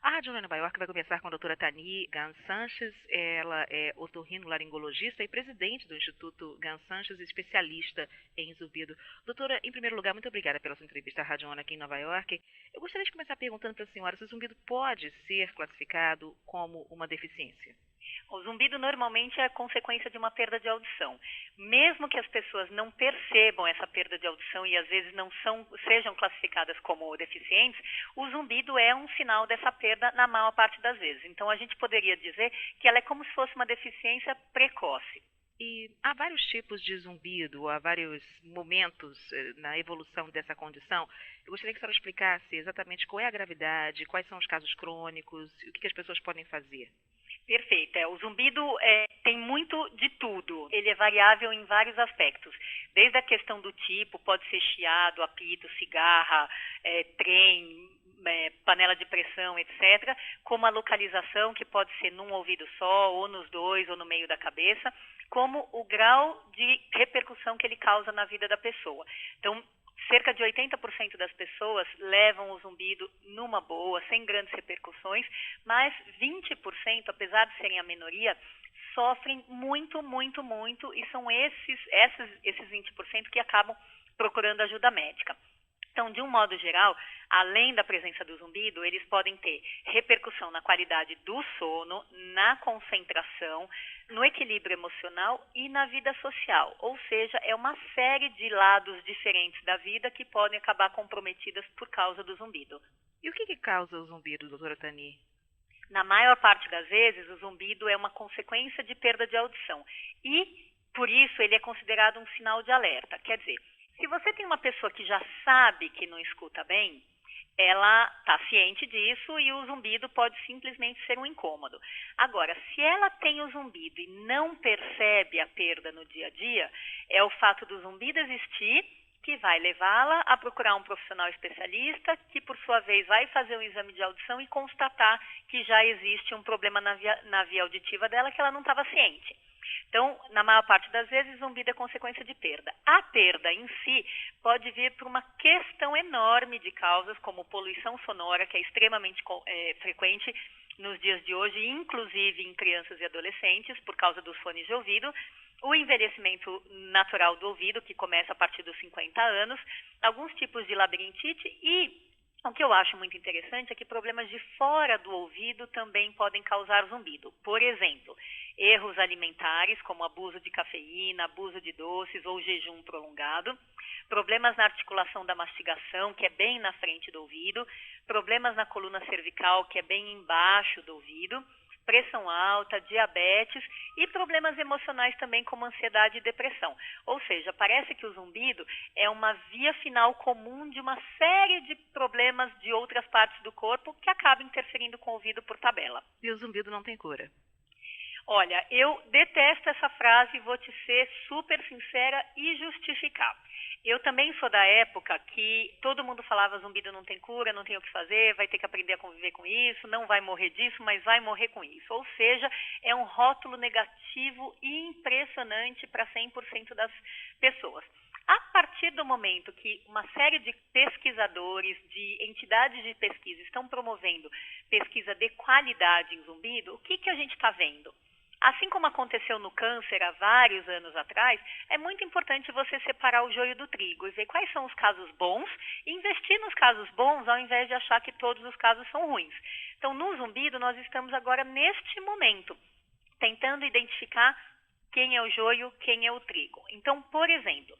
A Rádio Ana Nova York vai conversar com a doutora Tani Gans Sanches. Ela é otorrinolaringologista e presidente do Instituto Gans Sanches, especialista em zumbido. Doutora, em primeiro lugar, muito obrigada pela sua entrevista à Rádio Ana aqui em Nova York. Eu gostaria de começar perguntando para a senhora se o zumbido pode ser classificado como uma deficiência. O zumbido normalmente é consequência de uma perda de audição. Mesmo que as pessoas não percebam essa perda de audição e às vezes sejam classificadas como deficientes, o zumbido é um sinal dessa perda na maior parte das vezes. Então a gente poderia dizer que ela é como se fosse uma deficiência precoce. E há vários tipos de zumbido, há vários momentos na evolução dessa condição. Eu gostaria que a senhora explicasse exatamente qual é a gravidade, quais são os casos crônicos, o que as pessoas podem fazer. Perfeito. O zumbido tem muito de tudo. Ele é variável em vários aspectos. Desde a questão do tipo, pode ser chiado, apito, cigarra, trem, panela de pressão, etc., como a localização, que pode ser num ouvido só, ou nos dois, ou no meio da cabeça, como o grau de repercussão que ele causa na vida da pessoa. Então, cerca de 80% das pessoas levam o zumbido numa boa, sem grandes repercussões, mas 20%, apesar de serem a minoria, sofrem muito, muito, muito, e são esses 20% que acabam procurando ajuda médica. Então, de um modo geral, além da presença do zumbido, eles podem ter repercussão na qualidade do sono, na concentração, no equilíbrio emocional e na vida social. Ou seja, é uma série de lados diferentes da vida que podem acabar comprometidas por causa do zumbido. E o que causa o zumbido, doutora Tani? Na maior parte das vezes, o zumbido é uma consequência de perda de audição. E, por isso, ele é considerado um sinal de alerta. Quer dizer, se você tem uma pessoa que já sabe que não escuta bem, ela está ciente disso e o zumbido pode simplesmente ser um incômodo. Agora, se ela tem o zumbido e não percebe a perda no dia a dia, é o fato do zumbido existir que vai levá-la a procurar um profissional especialista, que por sua vez vai fazer um exame de audição e constatar que já existe um problema na via auditiva dela que ela não estava ciente. Então, na maior parte das vezes, zumbido é consequência de perda. A perda em si pode vir por uma questão enorme de causas, como poluição sonora, que é extremamente frequente nos dias de hoje, inclusive em crianças e adolescentes, por causa dos fones de ouvido, o envelhecimento natural do ouvido, que começa a partir dos 50 anos, alguns tipos de labirintite e o que eu acho muito interessante é que problemas de fora do ouvido também podem causar zumbido. Por exemplo, erros alimentares, como abuso de cafeína, abuso de doces ou jejum prolongado, problemas na articulação da mastigação, que é bem na frente do ouvido, problemas na coluna cervical, que é bem embaixo do ouvido, pressão alta, diabetes e problemas emocionais também como ansiedade e depressão. Ou seja, parece que o zumbido é uma via final comum de uma série de problemas de outras partes do corpo que acabam interferindo com o ouvido por tabela. E o zumbido não tem cura? Olha, eu detesto essa frase e vou te ser super sincera e justificar. Eu também sou da época que todo mundo falava zumbido não tem cura, não tem o que fazer, vai ter que aprender a conviver com isso, não vai morrer disso, mas vai morrer com isso. Ou seja, é um rótulo negativo e impressionante para 100% das pessoas. A partir do momento que uma série de pesquisadores, de entidades de pesquisa estão promovendo pesquisa de qualidade em zumbido, o que a gente está vendo? Assim como aconteceu no câncer há vários anos atrás, é muito importante você separar o joio do trigo e ver quais são os casos bons e investir nos casos bons ao invés de achar que todos os casos são ruins. Então, no zumbido, nós estamos agora neste momento tentando identificar quem é o joio, quem é o trigo. Então, por exemplo,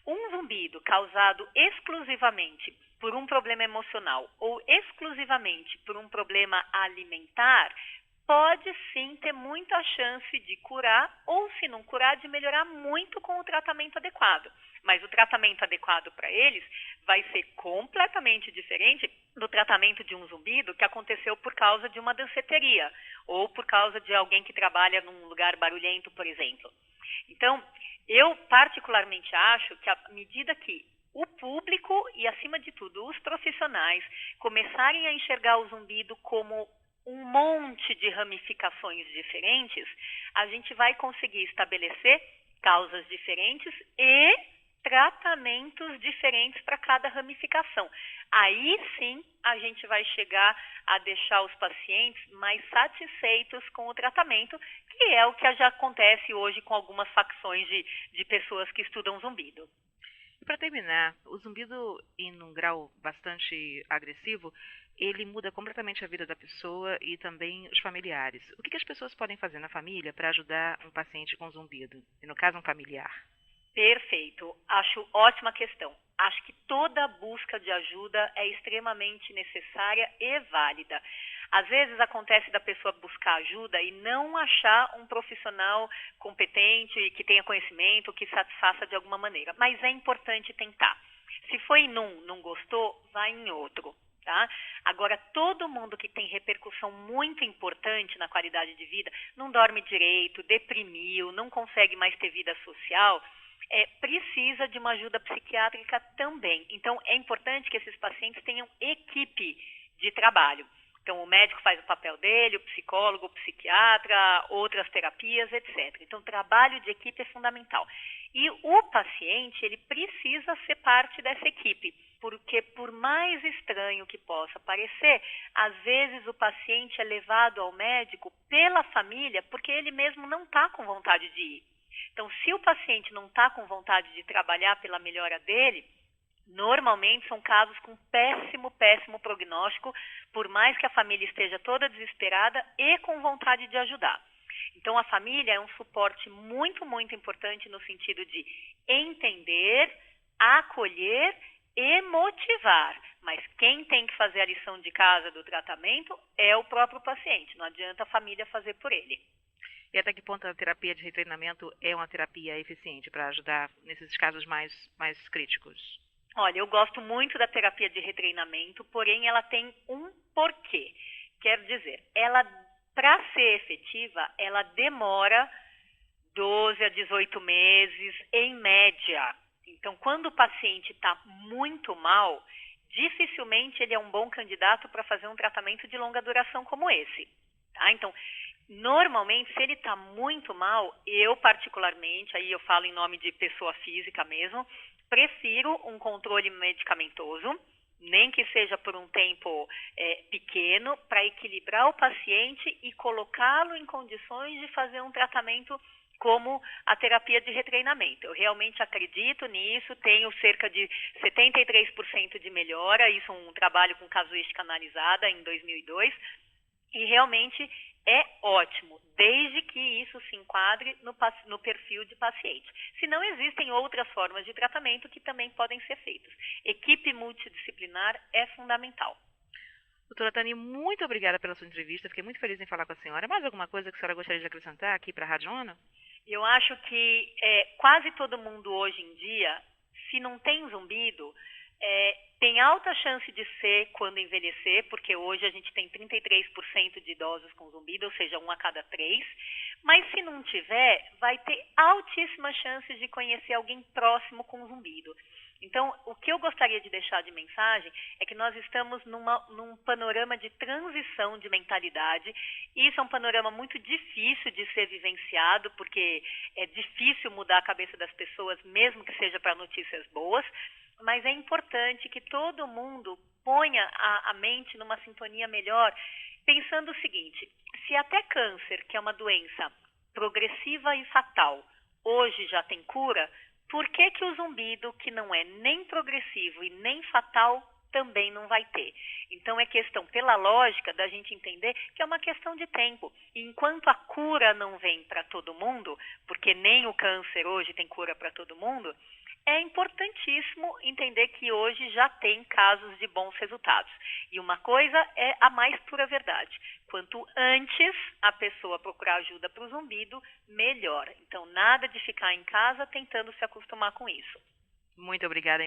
um zumbido causado exclusivamente por um problema emocional ou exclusivamente por um problema alimentar pode sim ter muita chance de curar ou, se não curar, de melhorar muito com o tratamento adequado. Mas o tratamento adequado para eles vai ser completamente diferente do tratamento de um zumbido que aconteceu por causa de uma danceteria ou por causa de alguém que trabalha num lugar barulhento, por exemplo. Então, eu particularmente acho que à medida que o público e, acima de tudo, os profissionais começarem a enxergar o zumbido como um monte de ramificações diferentes, a gente vai conseguir estabelecer causas diferentes e tratamentos diferentes para cada ramificação. Aí sim a gente vai chegar a deixar os pacientes mais satisfeitos com o tratamento, que é o que já acontece hoje com algumas facções de pessoas que estudam zumbido. E para terminar, o zumbido em um grau bastante agressivo, ele muda completamente a vida da pessoa e também os familiares. O que as pessoas podem fazer na família para ajudar um paciente com zumbido? E no caso, um familiar. Perfeito. Acho ótima questão. Acho que toda busca de ajuda é extremamente necessária e válida. Às vezes acontece da pessoa buscar ajuda e não achar um profissional competente e que tenha conhecimento, que satisfaça de alguma maneira. Mas é importante tentar. Se foi em um, não gostou, vai em outro. Tá? Agora, todo mundo que tem repercussão muito importante na qualidade de vida, não dorme direito, deprimiu, não consegue mais ter vida social, precisa de uma ajuda psiquiátrica também. Então, é importante que esses pacientes tenham equipe de trabalho. Então, o médico faz o papel dele, o psicólogo, o psiquiatra, outras terapias, etc. Então, trabalho de equipe é fundamental. E o paciente, ele precisa ser parte dessa equipe, porque por mais estranho que possa parecer, às vezes o paciente é levado ao médico pela família, porque ele mesmo não está com vontade de ir. Então, se o paciente não está com vontade de trabalhar pela melhora dele, normalmente são casos com péssimo prognóstico, por mais que a família esteja toda desesperada e com vontade de ajudar. Então, a família é um suporte muito importante no sentido de entender, acolher e motivar. Mas quem tem que fazer a lição de casa do tratamento é o próprio paciente, não adianta a família fazer por ele. E até que ponto a terapia de retreinamento é uma terapia eficiente para ajudar nesses casos mais críticos? Olha, eu gosto muito da terapia de retreinamento, porém ela tem um porquê. Quer dizer, ela, para ser efetiva, ela demora 12 a 18 meses, em média. Então, quando o paciente está muito mal, dificilmente ele é um bom candidato para fazer um tratamento de longa duração como esse. Tá? Então, normalmente, se ele está muito mal, eu particularmente, aí eu falo em nome de pessoa física mesmo, prefiro um controle medicamentoso, nem que seja por um tempo pequeno, para equilibrar o paciente e colocá-lo em condições de fazer um tratamento como a terapia de retreinamento. Eu realmente acredito nisso, tenho cerca de 73% de melhora, isso é um trabalho com casuística analisada em 2002, e realmente é ótimo, desde que isso se enquadre no perfil de paciente. Se não, existem outras formas de tratamento que também podem ser feitas. Equipe multidisciplinar é fundamental. Doutora Tani, muito obrigada pela sua entrevista, fiquei muito feliz em falar com a senhora. Mais alguma coisa que a senhora gostaria de acrescentar aqui para a Rádio ONU? Eu acho que quase todo mundo hoje em dia, se não tem zumbido, tem alta chance de ser quando envelhecer, porque hoje a gente tem 33% de idosos com zumbido, ou seja, 1 a cada 3. Mas se não tiver, vai ter altíssimas chances de conhecer alguém próximo com zumbido. Então, o que eu gostaria de deixar de mensagem é que nós estamos num panorama de transição de mentalidade. Isso é um panorama muito difícil de ser vivenciado, porque é difícil mudar a cabeça das pessoas, mesmo que seja para notícias boas. Mas é importante que todo mundo ponha a mente numa sintonia melhor, pensando o seguinte: se até câncer, que é uma doença progressiva e fatal, hoje já tem cura, por que o zumbido, que não é nem progressivo e nem fatal, também não vai ter? Então é questão, pela lógica, da gente entender que é uma questão de tempo. E enquanto a cura não vem para todo mundo, porque nem o câncer hoje tem cura para todo mundo, é importantíssimo entender que hoje já tem casos de bons resultados. E uma coisa é a mais pura verdade: quanto antes a pessoa procurar ajuda para o zumbido, melhor. Então, nada de ficar em casa tentando se acostumar com isso. Muito obrigada.